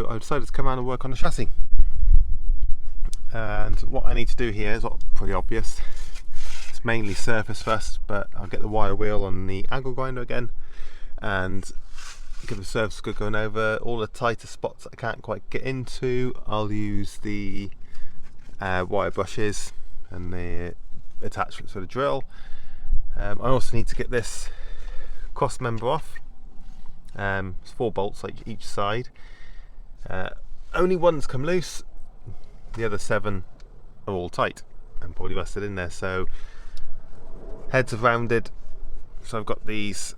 I decided to come around and work on the chassis. And what I need to do here is pretty obvious. It's mainly surface first, but I'll get the wire wheel on the angle grinder again and give the surface a good going over. All the tighter spots that I can't quite get into, I'll use the wire brushes and the attachments for the drill. I also need to get this cross member off. It's 4 bolts like each side. Only one's come loose, the other 7 are all tight and probably rusted in there. So heads are rounded, so I've got these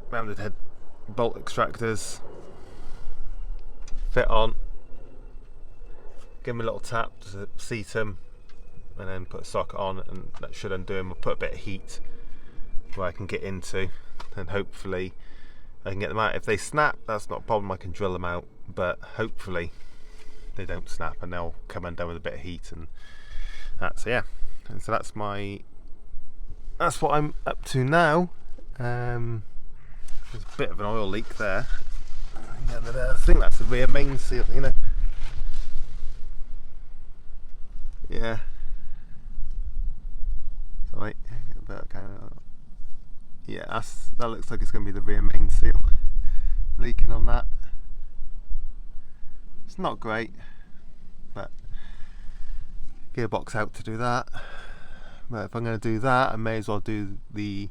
rounded head bolt extractors, fit on, give them a little tap to seat them, and then put a socket on, and that should undo them. I'll put a bit of heat where I can get into, and hopefully I can get them out. If they snap, that's not a problem, I can drill them out, but hopefully they don't snap and they'll come undone with a bit of heat. And that's, yeah, and so that's what I'm up to now. There's a bit of an oil leak there. I think that's the rear main seal, you know. Yeah. Sorry. Yeah, that looks like it's going to be the rear main seal leaking on that. It's not great, but gearbox out to do that. But if I'm going to do that, I may as well do the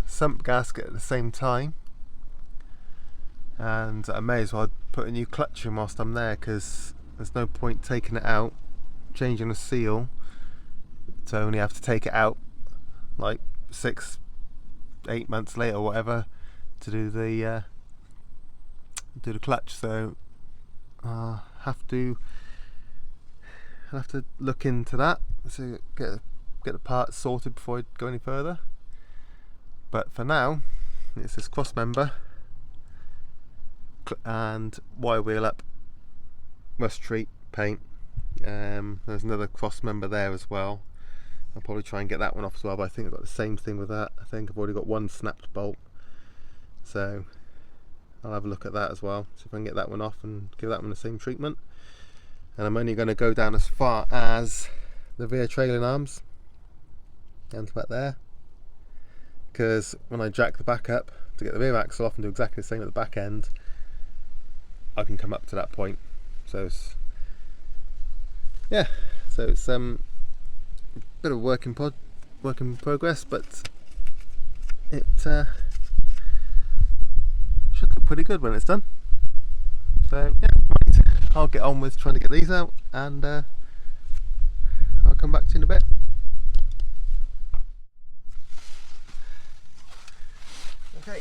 sump gasket at the same time, and I may as well put a new clutch in whilst I'm there, because there's no point taking it out, changing the seal, to only have to take it out like 6-8 months later or whatever to do the clutch. So I'll have to look into that, so get the parts sorted before I go any further. But for now, it's this cross member and wire wheel up, rust treat, paint. There's another cross member there as well. I'll probably try and get that one off as well, but I think I've got the same thing with that. I think I've already got one snapped bolt, so I'll have a look at that as well, see if I can get that one off and give that one the same treatment. And I'm only going to go down as far as the rear trailing arms, down to about there, because when I jack the back up to get the rear axle off and do exactly the same at the back end, I can come up to that point. So it's, yeah, so it's a bit of work in progress, but it should look pretty good when it's done. So yeah, right, I'll get on with trying to get these out, and I'll come back to you in a bit. Okay,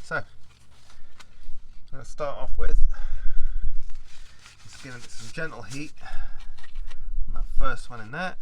so I'm going to start off with just giving it some gentle heat on that first one in there.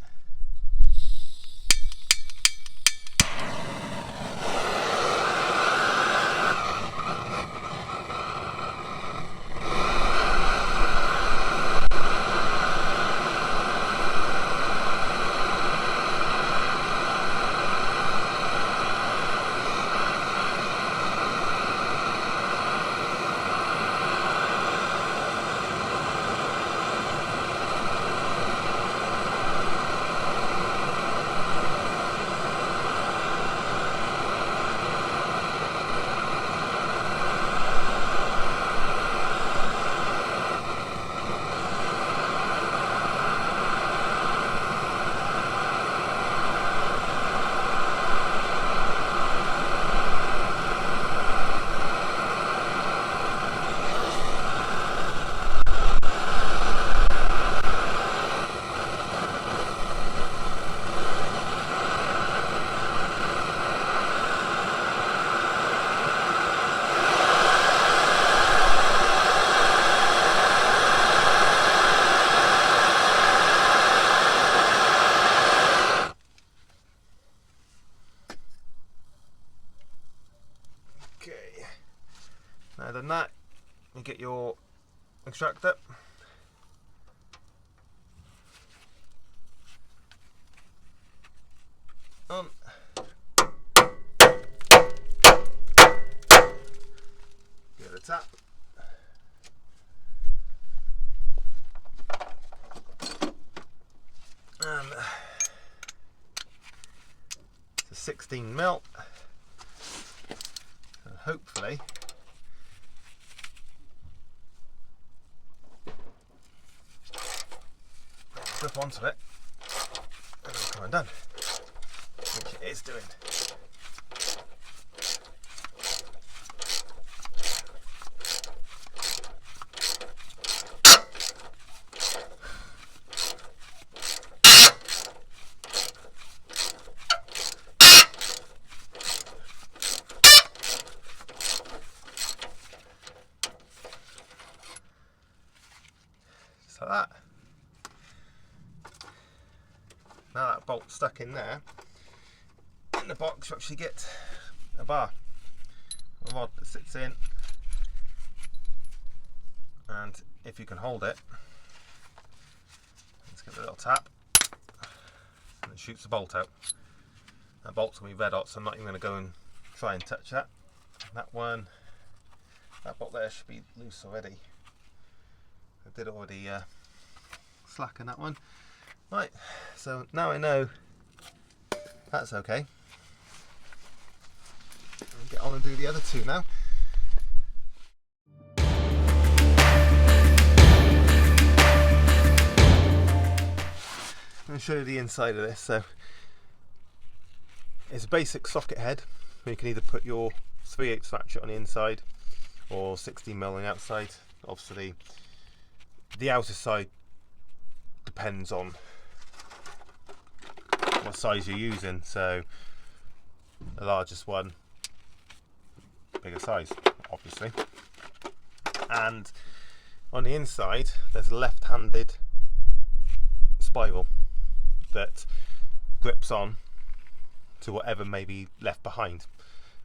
Now done that, you get your extractor. On. tap. And it's a 16 mil. So hopefully grip onto it and it's kind of done, which it is doing. Just like that. Now that bolt's stuck in there, in the box you actually get a bar, a rod that sits in, and if you can hold it, let's give it a little tap, and it shoots the bolt out. That bolt's going to be red hot, so I'm not even going to go and try and touch that. That one, that bolt there should be loose already. I did already slacken that one. Right, so now I know that's okay. I'll get on and do the other two now. I'm going to show you the inside of this. So it's a basic socket head. You can either put your 3/8 ratchet on the inside or 16 mil on the outside. Obviously, the outer side depends on what size you're using, so the largest one, bigger size, obviously. And on the inside, there's a left-handed spiral that grips on to whatever may be left behind.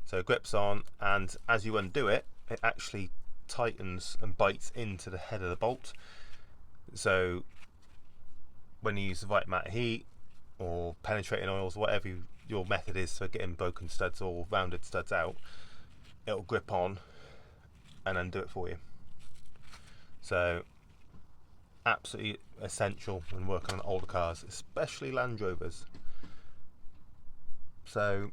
So it grips on, and as you undo it, it actually tightens and bites into the head of the bolt. So when you use the right amount of heat or penetrating oils, whatever your method is for getting broken studs or rounded studs out, it'll grip on and undo it for you. So absolutely essential when working on older cars, especially Land Rovers. So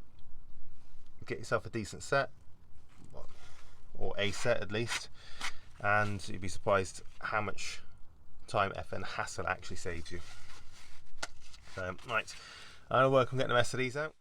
get yourself a decent set, or a set at least, and you'd be surprised how much time, effort and hassle actually saves you. So, right, I'm going to work on getting the rest of these out.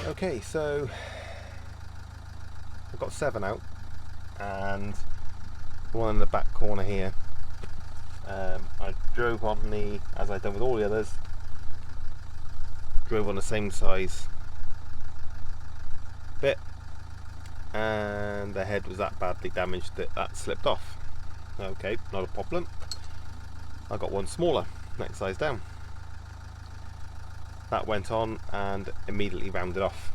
Okay, so I've got 7 out, and the one in the back corner here, I drove on the, as I've done with all the others, drove on the same size bit, and the head was that badly damaged that that slipped off. Okay, not a problem. I got one smaller, next size down. That went on and immediately rounded off.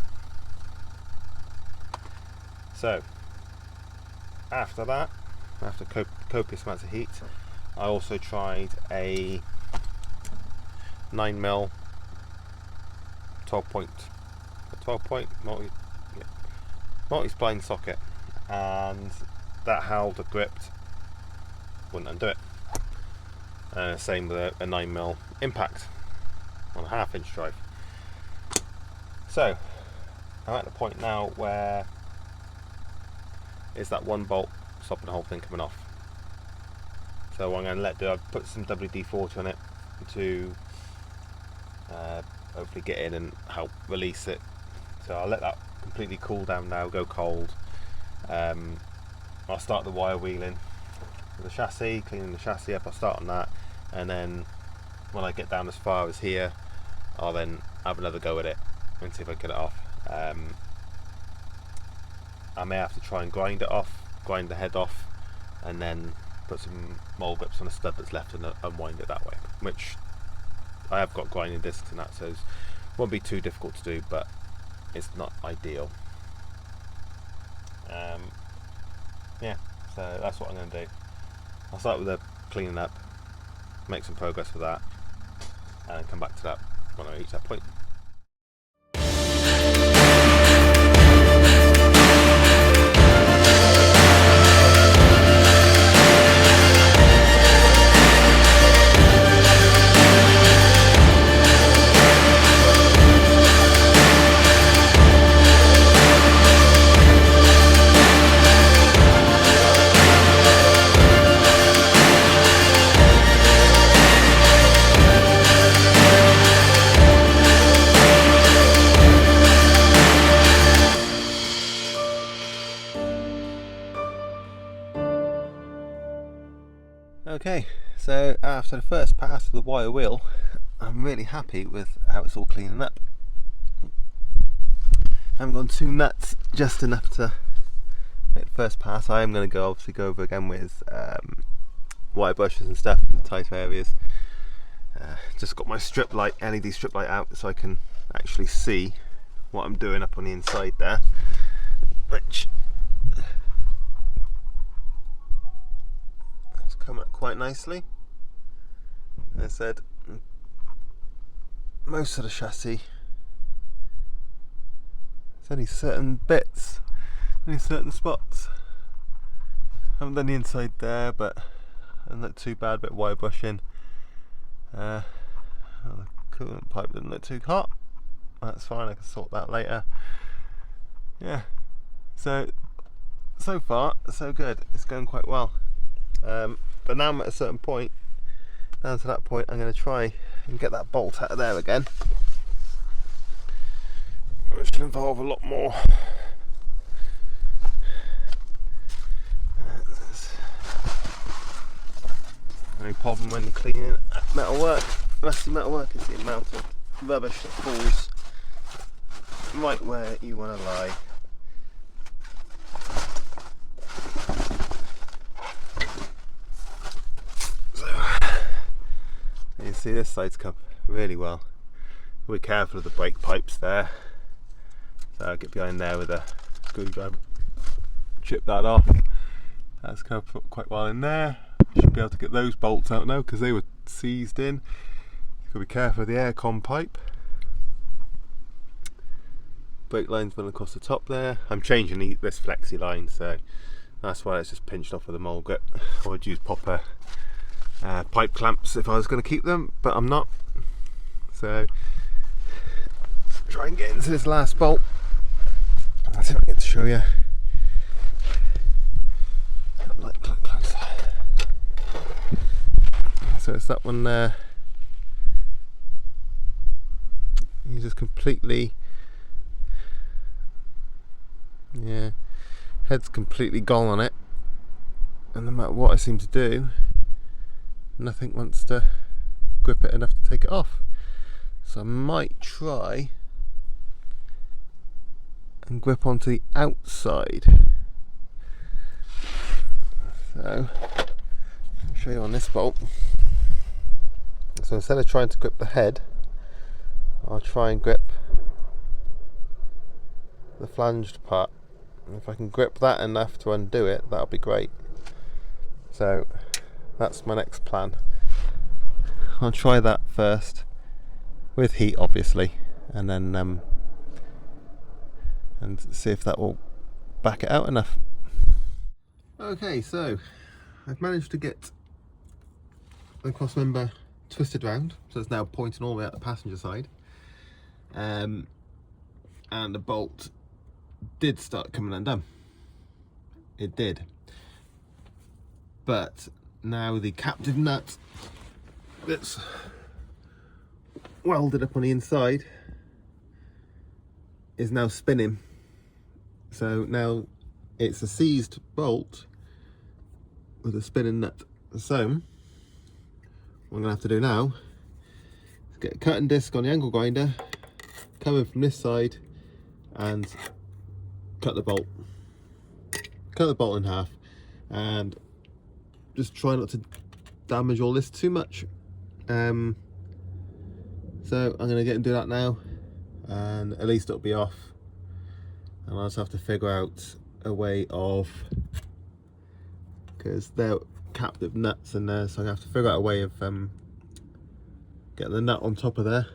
So after that, after copious amounts of heat, I also tried a 9mm 12 point multi-spline socket, and that held or gripped, wouldn't undo it. Same with a 9mm impact on a 1/2-inch drive. So I'm at the point now where it's that one bolt stopping the whole thing coming off. So what I'm going to do, I've put some WD-40 on it to hopefully get in and help release it. So I'll let that completely cool down now, go cold. I'll start the wire wheeling with the chassis, cleaning the chassis up. I'll start on that, and then when I get down as far as here, I'll then have another go at it and see if I can get it off. I may have to try and grind it off, grind the head off, and then put some mole grips on a stud that's left and unwind it that way, which I have got grinding discs and that, so it won't be too difficult to do, but it's not ideal. Yeah, so that's what I'm going to do. I'll start with the cleaning up, make some progress with that, and come back to that when I reach that point. Okay, so after the first pass of the wire wheel, I'm really happy with how it's all cleaning up. I haven't gone too nuts, just enough to make the first pass. I am going to obviously go over again with wire brushes and stuff in the tight areas. Just got my strip light, LED strip light out, so I can actually see what I'm doing up on the inside there, which come up quite nicely. As I said, most of the chassis, there's only certain bits, only certain spots. Haven't done the inside there, but doesn't look too bad. Bit of wire brushing. The coolant pipe didn't look too hot. That's fine, I can sort that later. Yeah, so far so good. It's going quite well. But now I'm at a certain point, down to that point, I'm going to try and get that bolt out of there again, which will involve a lot more. The only problem when cleaning metalwork, rusty metalwork, is the amount of rubbish that falls right where you want to lie. You can see this side's come really well. Be careful of the brake pipes there, so I'll get behind there with a screwdriver, chip that off. That's come quite well in there. Should be able to get those bolts out now because they were seized in. You've got to be careful of the aircon pipe. Brake line's been across the top there. I'm changing this flexi line, so that's why it's just pinched off with a mole grip. I would use proper pipe clamps if I was going to keep them, but I'm not. So try and get into this last bolt. Let's see if I can get to show you. Light closer. So it's that one there. You just completely, yeah, head's completely gone on it, and no matter what I seem to do, nothing wants to grip it enough to take it off. So I might try and grip onto the outside. So I'll show you on this bolt. So instead of trying to grip the head, I'll try and grip the flanged part. And if I can grip that enough to undo it, that'll be great. So that's my next plan. I'll try that first with heat, obviously, and then and see if that will back it out enough. Okay, so I've managed to get the cross member twisted round, so it's now pointing all the way out the passenger side, and the bolt did start coming undone. It did, but now the captive nut that's welded up on the inside is now spinning. So now it's a seized bolt with a spinning nut. So what I'm going to have to do now is get a cutting disc on the angle grinder, come in from this side and cut the bolt in half, and just try not to damage all this too much. So I'm going to get and do that now, and at least it'll be off, and I'll just have to figure out a way of, because they're captive nuts in there, so I'm going to have to figure out a way of getting the nut on top of there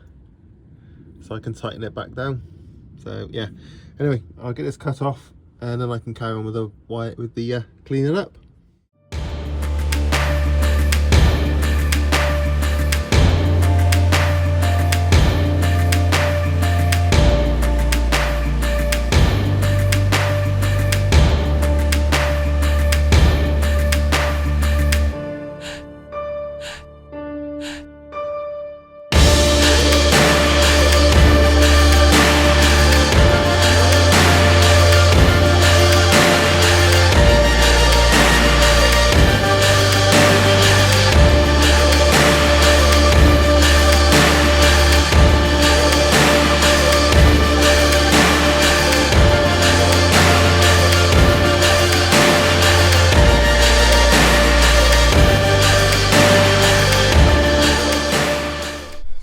so I can tighten it back down. So yeah, anyway, I'll get this cut off and then I can carry on with the cleaning up.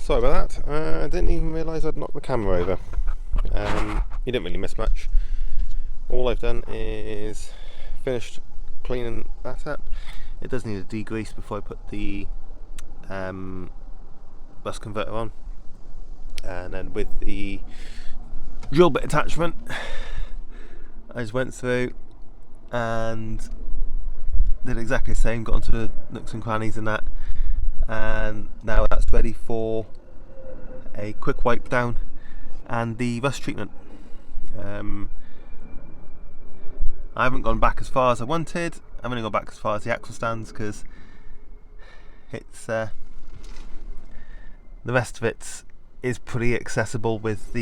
Sorry about that, I didn't even realise I'd knocked the camera over. You didn't really miss much. All I've done is finished cleaning that up. It does need a degrease before I put the bus converter on. And then with the drill bit attachment, I just went through and did exactly the same, got onto the nooks and crannies and that. And now that's ready for a quick wipe down and the rust treatment. I haven't gone back as far as I wanted. I've only gone back as far as the axle stands because it's the rest of it is pretty accessible with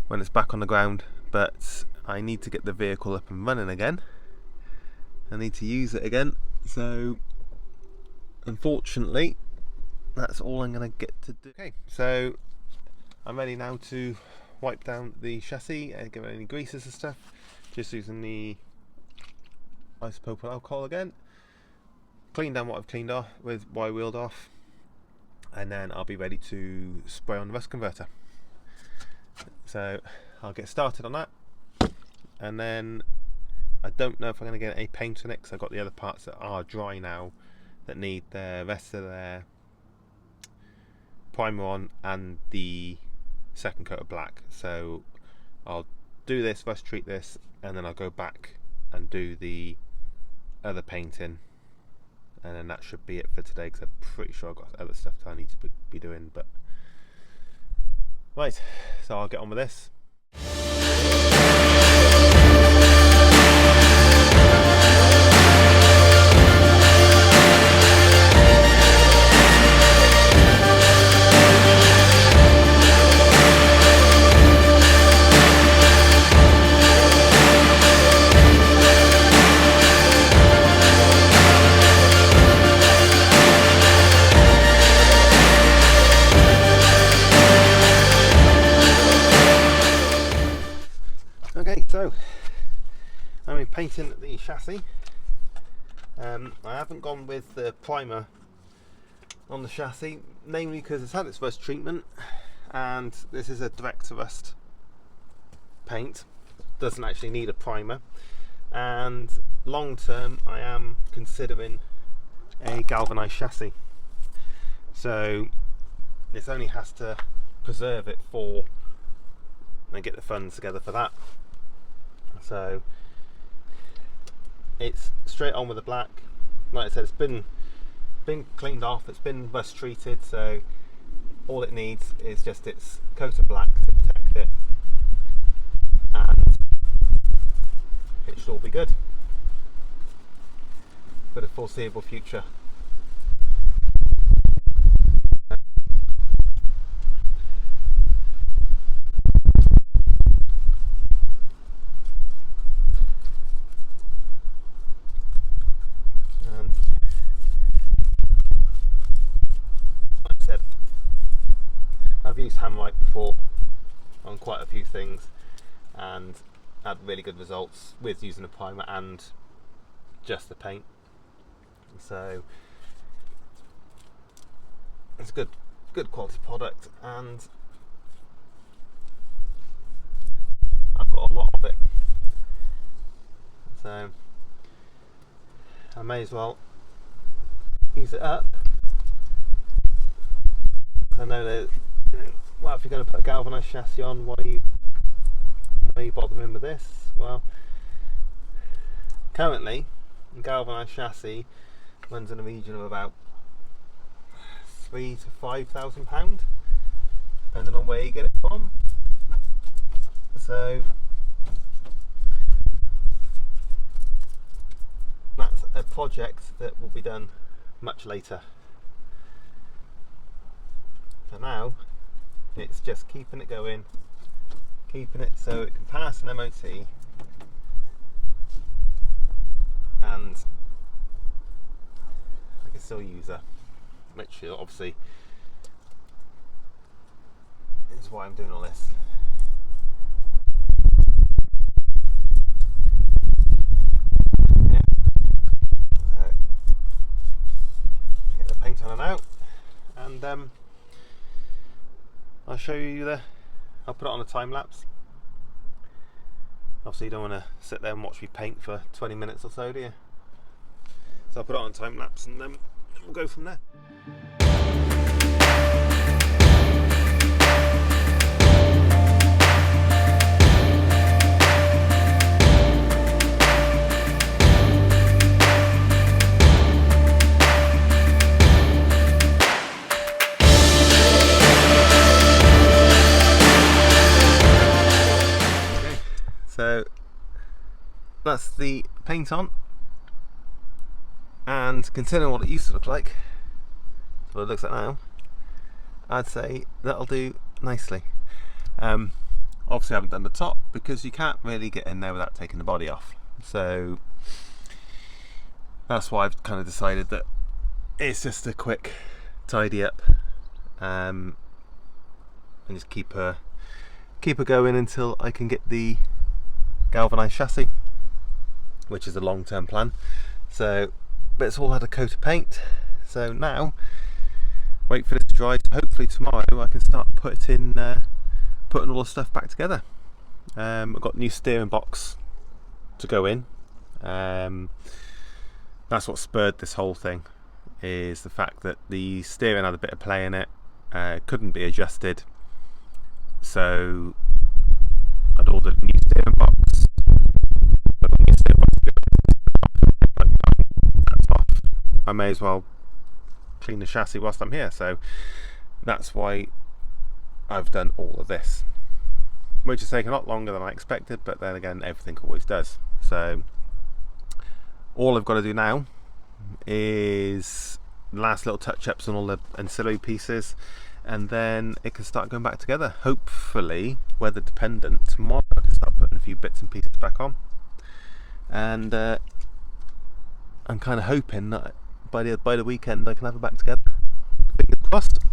when it's back on the ground, but I need to get the vehicle up and running again. I need to use it again, so unfortunately that's all I'm going to get to do. Okay, so I'm ready now to wipe down the chassis and give it any greases and stuff, just using the isopropanol alcohol again. Clean down what I've cleaned off with what I wheeled off, and then I'll be ready to spray on the rust converter. So I'll get started on that, and then I don't know if I'm going to get a paint on it because I've got the other parts that are dry now that need the rest of their primer on and the second coat of black. So I'll do this, rust treat this, and then I'll go back and do the other painting, and then that should be it for today because I'm pretty sure I've got other stuff that I need to be doing. But right, so I'll get on with this. So I'm painting the chassis. I haven't gone with the primer on the chassis, namely because it's had its rust treatment, and this is a direct to rust paint, doesn't actually need a primer. And long term I am considering a galvanized chassis, so this only has to preserve it for and get the funds together for that. So it's straight on with the black. Like I said, it's been cleaned off, it's been rust treated, so all it needs is just its coat of black to protect it, and it should all be good. for the foreseeable future. And like I said, I've used hammerite before on quite a few things and had really good results with using a primer and just the paint. So it's a good quality product, and I've got a lot of it, so I may as well use it up. I know that, well, if you're going to put a galvanised chassis on, why are you bothering with this? Well, currently a galvanised chassis runs in a region of about £3,000 to £5,000, depending on where you get it from. So that's a project that will be done much later. For now, it's just keeping it going, keeping it so it can pass an MOT, and I can still use her, which obviously is why I'm doing all this. Yeah. So get the paint on and out, and I'll show you I'll put it on a time lapse. Obviously you don't want to sit there and watch me paint for 20 minutes or so, do you? So I'll put it on a time lapse and then we'll go from there. So that's the paint on, and considering what it used to look like, what it looks like now, I'd say that'll do nicely. Obviously I haven't done the top because you can't really get in there without taking the body off, so that's why I've kind of decided that it's just a quick tidy up, and just keep her going until I can get the galvanised chassis, which is a long-term plan. So, but it's all had a coat of paint, so now wait for this to dry. So hopefully tomorrow I can start putting all the stuff back together. I've got the new steering box to go in. That's what spurred this whole thing, is the fact that the steering had a bit of play in it, couldn't be adjusted, so I'd ordered a new steering box. I may as well clean the chassis whilst I'm here, so that's why I've done all of this, which has taken a lot longer than I expected, but then again everything always does. So all I've got to do now is last little touch-ups on all the ancillary pieces, and then it can start going back together. Hopefully, weather dependent, tomorrow I can start putting a few bits and pieces back on, and I'm kind of hoping that by the weekend I can have it back together. Fingers crossed.